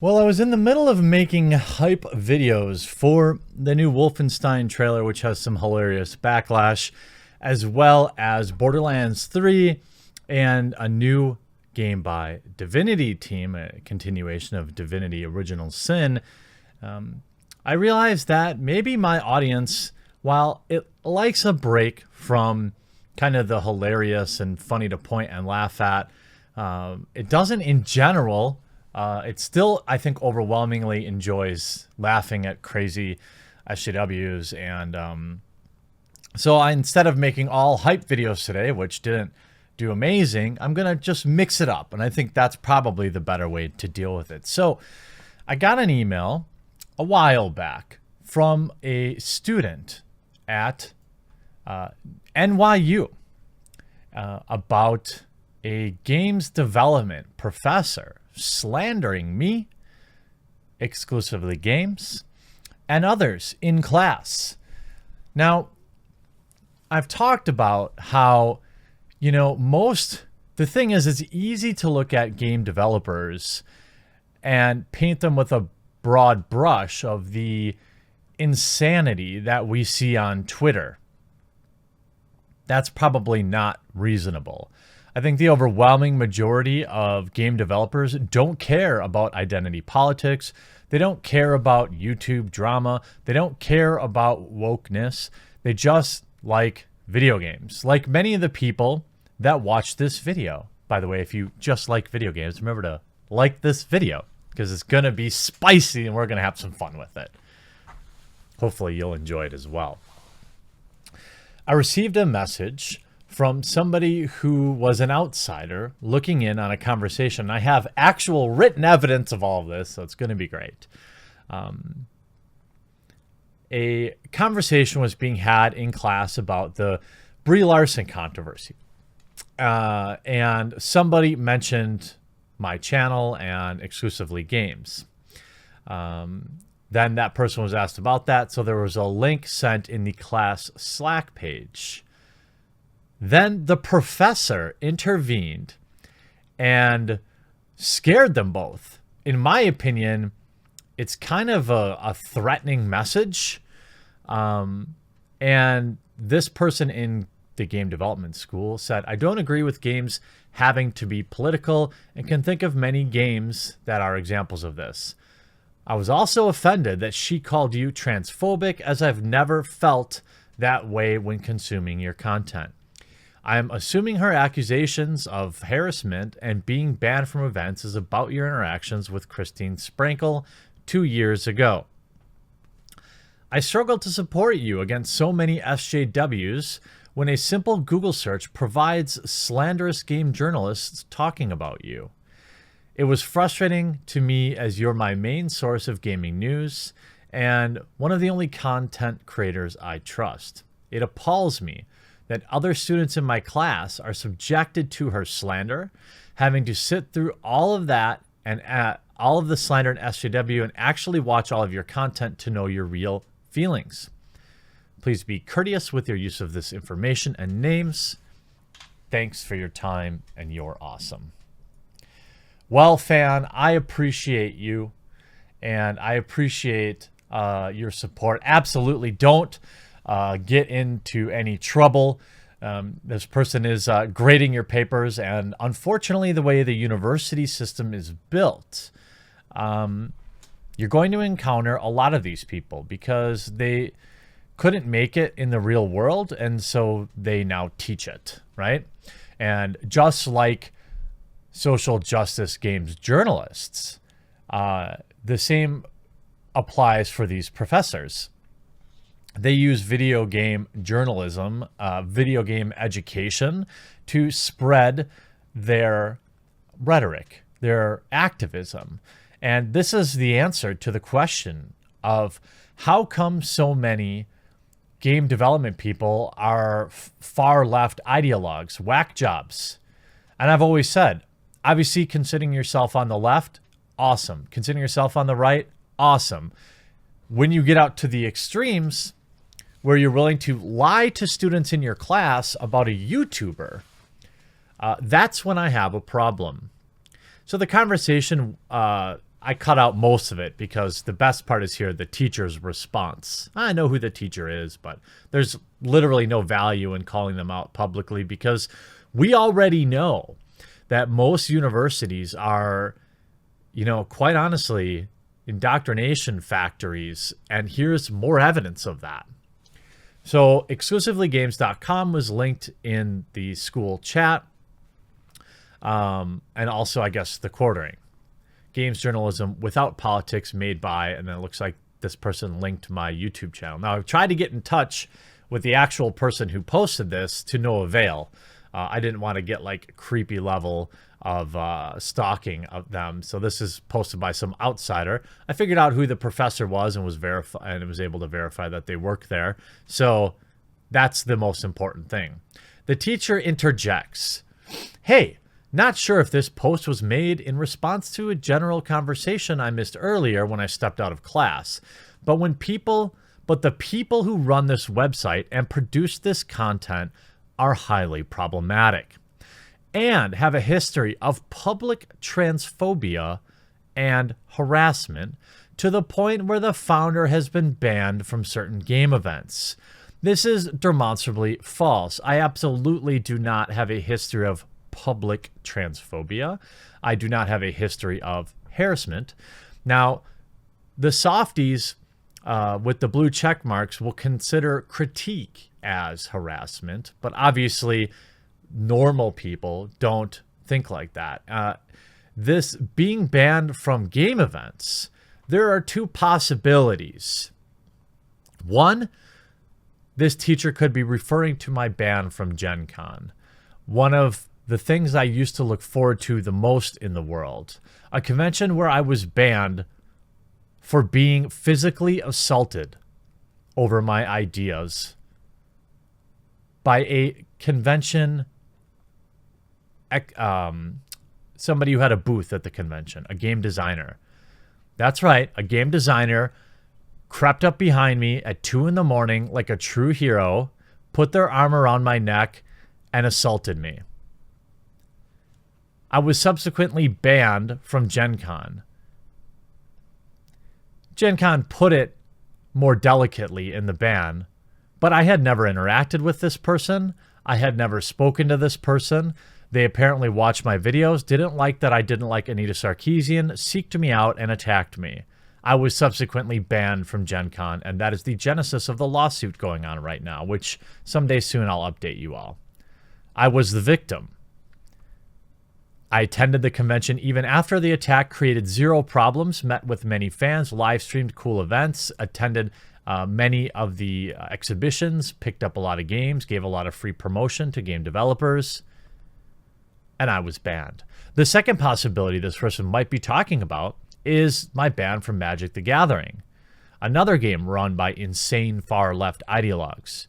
Well, I was in the middle of making hype videos for the new Wolfenstein trailer, which has some hilarious backlash, as well as Borderlands 3 and a new game by Divinity Team, a continuation of Divinity Original Sin. I realized that maybe my audience, while it likes a break from kind of the hilarious and funny to point and laugh at, it doesn't in general. It still, I think, overwhelmingly enjoys laughing at crazy SJWs. And so instead of making all hype videos today, which didn't do amazing, I'm going to just mix it up. And I think that's probably the better way to deal with it. So I got an email a while back from a student at NYU about a games development professor slandering me, exclusively games, and others in class. Now, I've talked about how, the thing is, it's easy to look at game developers and paint them with a broad brush of the insanity that we see on Twitter. That's probably not reasonable. I think the overwhelming majority of game developers don't care about identity politics. They don't care about YouTube drama. They don't care about wokeness. They just like video games. Like many of the people that watch this video. By the way, if you just like video games, remember to like this video because it's going to be spicy and we're going to have some fun with it. Hopefully you'll enjoy it as well. I received a message from somebody who was an outsider looking in on a conversation. I have actual written evidence of all of this, so it's going to be great. A conversation was being had in class about the Brie Larson controversy. And somebody mentioned my channel and exclusively games. Then that person was asked about that, so there was a link sent in the class Slack page. Then the professor intervened and scared them both. In my opinion, it's kind of a threatening message. And this person in the game development school said, I don't agree with games having to be political and can think of many games that are examples of this. I was also offended that she called you transphobic, as I've never felt that way when consuming your content. I'm assuming her accusations of harassment and being banned from events is about your interactions with Christine Sprankle 2 years ago. I struggle to support you against so many SJWs when a simple Google search provides slanderous game journalists talking about you. It was frustrating to me as you're my main source of gaming news and one of the only content creators I trust. It appalls me that other students in my class are subjected to her slander, having to sit through all of that and all of the slander and SJW and actually watch all of your content to know your real feelings. Please be courteous with your use of this information and names. Thanks for your time, and you're awesome. Well, fan, I appreciate you, and I appreciate your support. Absolutely don't get into any trouble. This person is grading your papers, and unfortunately, the way the university system is built, you're going to encounter a lot of these people because they couldn't make it in the real world, and so they now teach it, right? And just like social justice games journalists, the same applies for these professors. They use video game journalism, video game education to spread their rhetoric, their activism. And this is the answer to the question of how come so many game development people are far left ideologues, whack jobs. And I've always said, obviously considering yourself on the left, awesome. Considering yourself on the right, awesome. When you get out to the extremes, where you're willing to lie to students in your class about a YouTuber, that's when I have a problem. So the conversation, I I cut out most of it because the best part is here, the teacher's response. I know who the teacher is, but there's literally no value in calling them out publicly because we already know that most universities are, quite honestly, indoctrination factories, and here's more evidence of that. So exclusivelygames.com was linked in the school chat, and also, I guess, the quartering. Games journalism without politics made by, and then it looks like this person linked my YouTube channel. Now, I've tried to get in touch with the actual person who posted this to no avail. I didn't want to get like creepy level of stalking of them. So this is posted by some outsider. I figured out who the professor was and was able to verify that they work there. So that's the most important thing. The teacher interjects, "Hey, not sure if this post was made in response to a general conversation I missed earlier when I stepped out of class. But the people who run this website and produce this content are highly problematic and have a history of public transphobia and harassment to the point where the founder has been banned from certain game events. This is demonstrably false. I absolutely do not have a history of public transphobia. I do not have a history of harassment." Now, the softies with the blue check marks will consider critique as harassment, but obviously normal people don't think like that. This being banned from game events, there are two possibilities. One, this teacher could be referring to my ban from Gen Con, one of the things I used to look forward to the most in the world, a convention where I was banned for being physically assaulted over my ideas by a convention, somebody who had a booth at the convention, a game designer. That's right, a game designer crept up behind me at 2 a.m. like a true hero, put their arm around my neck, and assaulted me. I was subsequently banned from Gen Con. Gen Con put it more delicately in the ban, but I had never interacted with this person. I had never spoken to this person. They apparently watched my videos, didn't like that I didn't like Anita Sarkeesian, seeked me out, and attacked me. I was subsequently banned from Gen Con, and that is the genesis of the lawsuit going on right now, which someday soon I'll update you all. I was the victim. I attended the convention even after the attack, created zero problems, met with many fans, live streamed cool events, attended many of the exhibitions, picked up a lot of games, gave a lot of free promotion to game developers, and I was banned. The second possibility this person might be talking about is my ban from Magic the Gathering, another game run by insane far-left ideologues.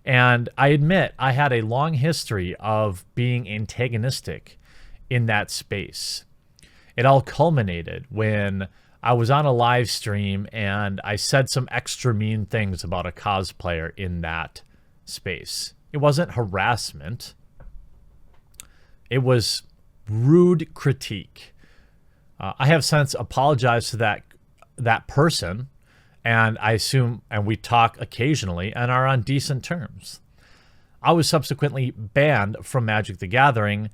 And I admit I had a long history of being antagonistic in that space. It all culminated when I was on a live stream and I said some extra mean things about a cosplayer in that space. It wasn't harassment. It was rude critique. I have since apologized to that person, and I assume, and we talk occasionally and are on decent terms. I was subsequently banned from Magic the Gathering,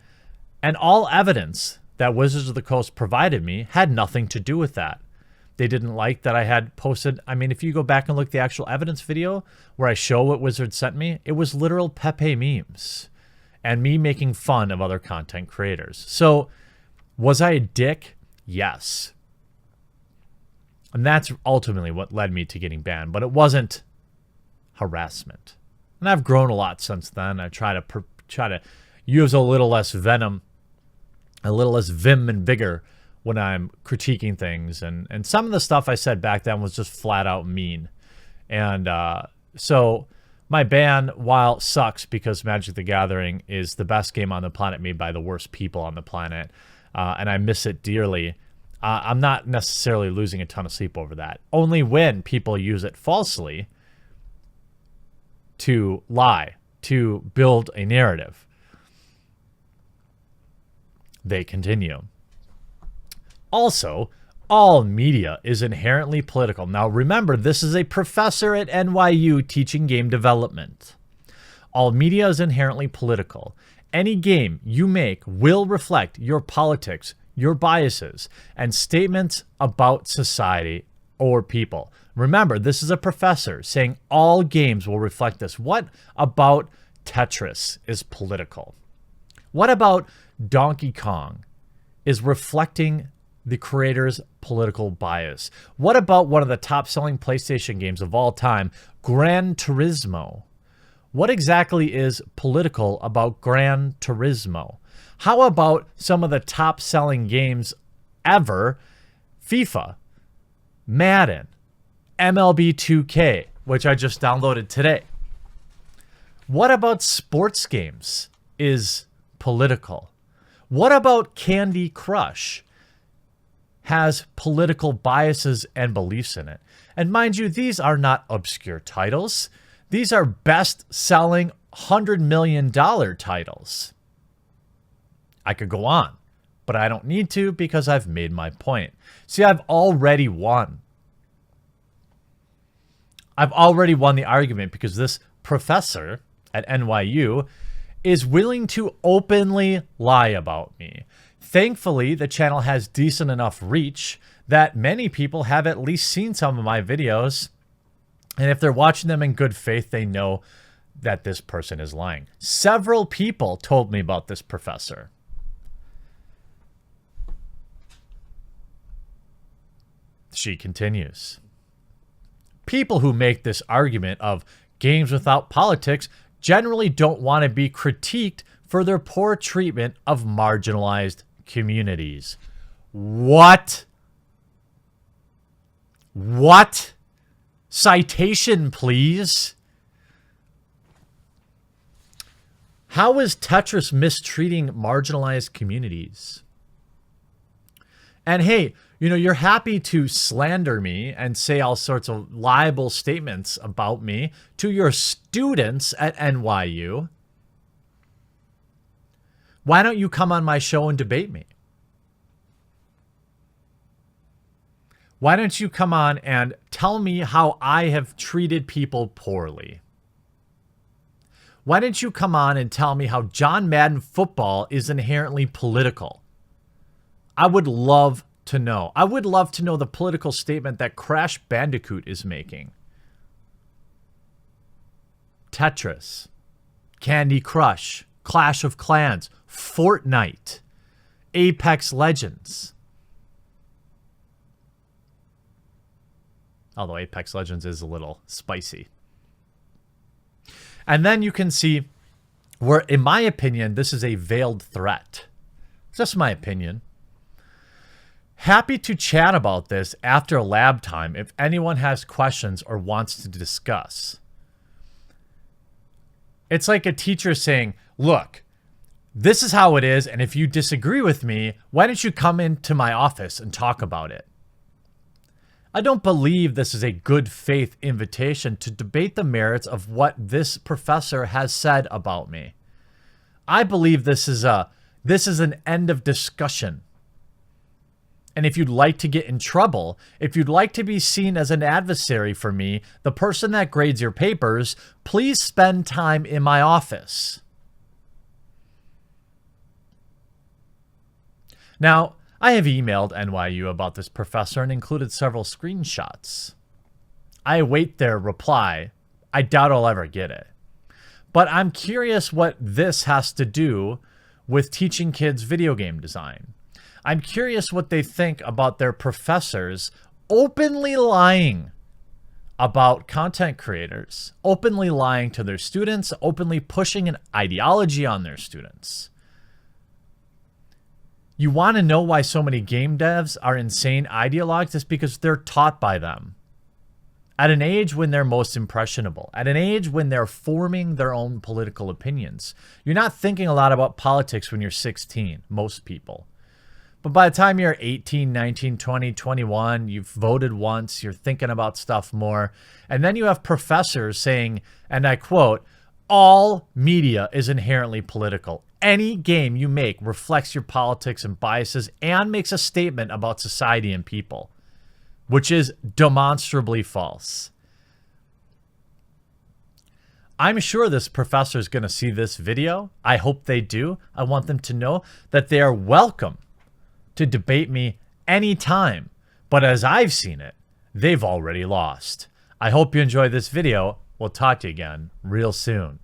and all evidence that Wizards of the Coast provided me had nothing to do with that. They didn't like that I had posted. I mean, if you go back and look at the actual evidence video where I show what Wizards sent me, it was literal Pepe memes and me making fun of other content creators. So was I a dick? Yes. And that's ultimately what led me to getting banned, but it wasn't harassment. And I've grown a lot since then. I try to use a little less venom, a little less vim and vigor when I'm critiquing things. And some of the stuff I said back then was just flat out mean. And so my ban, while sucks because Magic the Gathering is the best game on the planet made by the worst people on the planet, and I miss it dearly, I'm not necessarily losing a ton of sleep over that. Only when people use it falsely to lie, to build a narrative. They continue. Also, all media is inherently political. Now remember, this is a professor at NYU teaching game development. All media is inherently political. Any game you make will reflect your politics, your biases, and statements about society or people. Remember, this is a professor saying all games will reflect this. What about Tetris is political? What about Donkey Kong is reflecting the creator's political bias? What about one of the top-selling PlayStation games of all time, Gran Turismo? What exactly is political about Gran Turismo? How about some of the top-selling games ever, FIFA, Madden, MLB 2K, which I just downloaded today? What about sports games is political? What about Candy Crush has political biases and beliefs in it? And mind you, these are not obscure titles. These are best-selling $100 million titles. I could go on, but I don't need to because I've made my point. See, I've already won. I've already won the argument because this professor at NYU is willing to openly lie about me. Thankfully, the channel has decent enough reach that many people have at least seen some of my videos. And if they're watching them in good faith, they know that this person is lying. Several people told me about this professor. She continues. People who make this argument of games without politics generally don't want to be critiqued for their poor treatment of marginalized communities. What? What? Citation, please. How is Tetris mistreating marginalized communities? And hey, you know, you're happy to slander me and say all sorts of liable statements about me to your students at NYU. Why don't you come on my show and debate me? Why don't you come on and tell me how I have treated people poorly? Why don't you come on and tell me how John Madden football is inherently political? I would love to know. I would love to know the political statement that Crash Bandicoot is making. Tetris, Candy Crush, Clash of Clans, Fortnite, Apex Legends. Although Apex Legends is a little spicy. And then you can see where, in my opinion, this is a veiled threat. It's just my opinion. Happy to chat about this after lab time if anyone has questions or wants to discuss. It's like a teacher saying, look, this is how it is, and if you disagree with me, why don't you come into my office and talk about it? I don't believe this is a good faith invitation to debate the merits of what this professor has said about me. I believe this is an end of discussion. And if you'd like to get in trouble, if you'd like to be seen as an adversary for me, the person that grades your papers, please spend time in my office. Now, I have emailed NYU about this professor and included several screenshots. I await their reply. I doubt I'll ever get it. But I'm curious what this has to do with teaching kids video game design. I'm curious what they think about their professors openly lying about content creators, openly lying to their students, openly pushing an ideology on their students. You want to know why so many game devs are insane ideologues? It's because they're taught by them. At an age when they're most impressionable, at an age when they're forming their own political opinions. You're not thinking a lot about politics when you're 16, most people. But by the time you're 18, 19, 20, 21, you've voted once, you're thinking about stuff more. And then you have professors saying, and I quote, All media is inherently political. Any game you make reflects your politics and biases and makes a statement about society and people, which is demonstrably false. I'm sure this professor is going to see this video. I hope they do. I want them to know that they are welcome to debate me anytime. But as I've seen it, they've already lost. I hope you enjoyed this video. We'll talk to you again real soon.